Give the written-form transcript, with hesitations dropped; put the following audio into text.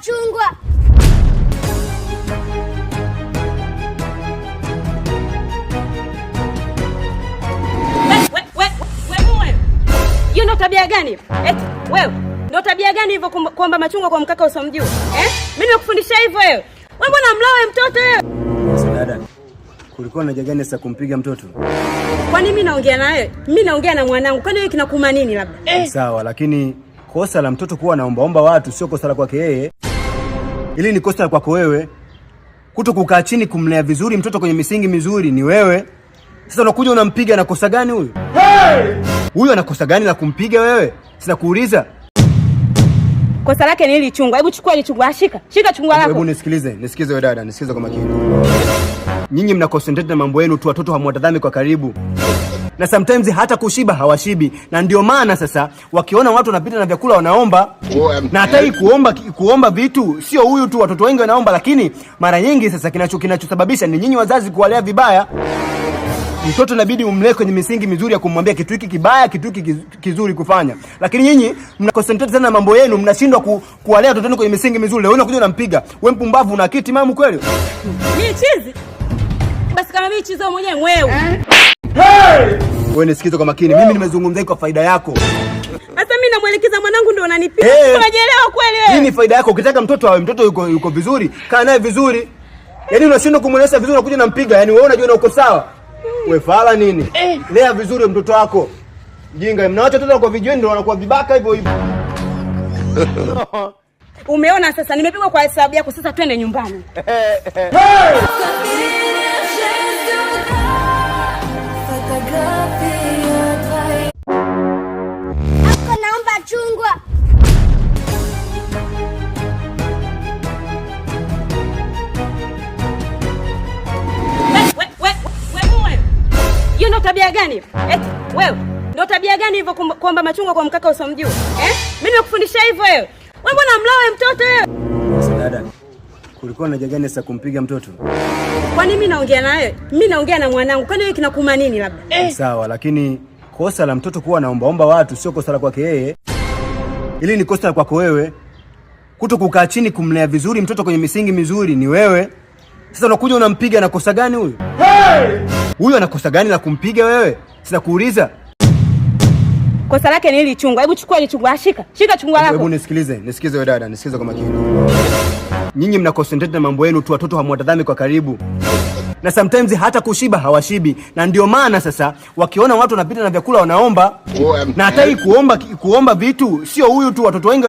chungwa. Hiyo ndo tabia gani? Wewe ndo tabia gani hivyo kuomba machungwa kwa mkaka usomjua? Mimi nimekufundisha hivyo wewe. Wewe mbona mlawe mtoto wewe? Sasa dada, kulikuwa na haja gani sasa kumpiga mtoto? Kwani mimi naongea naye? Mimi naongea na mwanangu. Kwani wewe kinakuma nini labda? Sawa, lakini kosa la mtoto kuwa naombaomba watu sio kosa la kwake yeye. Ili ni kosa la kwako wewe. Kuto kukaa chini kumlea vizuri mtoto kwenye misingi mizuri ni wewe. Sasa unakuja unampiga, na kosa gani huyu? Huyu ana kosa gani la kumpiga wewe? Sina kuuliza. Kosa lake ni hili chungwa. Hebu chukua hili chungwa, shika chungwa lako. Hebu nisikize wewe dada, nisikize kwa makini. Nyinyi mna concentrate na mambo yenu tu, watoto hamwatazami kwa karibu. Na sometimes hata kushiba hawashibi. Na ndio maana sasa wakiona watu wanapita na vyakula wanaomba. Na hata hii kuomba vitu sio huyu tu, watoto wengi wanaomba, lakini mara nyingi sasa kinachosababisha ni nyinyi wazazi kuwalea vibaya. Mtoto inabidi umlee kwenye misingi mizuri ya kumwambia kitu hiki kibaya, kitu hiki kizuri kufanya. Lakini nyinyi mna concentrate sana na mambo yenu, mnashindwa kuwalea watoto kwenye misingi mizuri. Leo unakuja unampiga. Wewe mpumbavu, una akili timamu kweli? Mimi chizi. Basi kama mimi chizi mwenyewe mweu. Wewe nisikize kwa makini. Mimi nimezungumza kwa faida yako. Sasa mimi namuelekeza mwanangu ndio unanipiga. Unajielewa kweli wewe? Hii ni faida yako. Ukitaka mtoto awe mtoto yuko vizuri, kaa naye vizuri. Yaani unashindwa kumueleza vizuri, unakuja unampiga. Yaani wewe unajua uko sawa. Wewe fala nini? Lea vizuri mtoto wako. Jinga, mnaacha watoto kwa vijiweni ndio wanakuwa vibaka hivyo hivyo. Umeona sasa nimepigwa kwa hesabu yako, sasa twende nyumbani. Ako naomba chungwa. Hiyo ndo tabia gani? Wewe ndo tabia gani hivyo kuomba machungwa kwa mkaka usomjua? Mimi nimekufundisha hivyo wewe. Wewe mbona mlawe mtoto wewe? Sasa dada, kulikuwa na haja gani sasa kumpiga mtoto? Kwani mimi naongea naye? Mimi naongea na mwanangu. Kwani wewe kinakuma nini labda? Sawa, lakini kosa la mtoto kuwa naombaomba watu sio kosa la kwake yeye. Ili ni kosa la kwako wewe. Kuto kukaa chini kumlea vizuri mtoto kwenye misingi mizuri ni wewe. Sasa unakuja unampiga, na kosa gani huyu? Huyu ana kosa gani la kumpiga wewe? Sina kuuliza. Kosa lake ni hili chungwa. Hebu chukua hili chungwa, shika chungwa lako. Hebu nisikize wewe dada, nisikize kwa makini. Nyinyi mna concentrate na mambo yenu tu, watoto hamwatazami kwa karibu. Na sometimes hata kushiba hawashibi. Na ndio maana sasa wakiona watu wanapita na vyakula wanaomba. Na hata hii kuomba vitu sio huyu tu, watoto wengi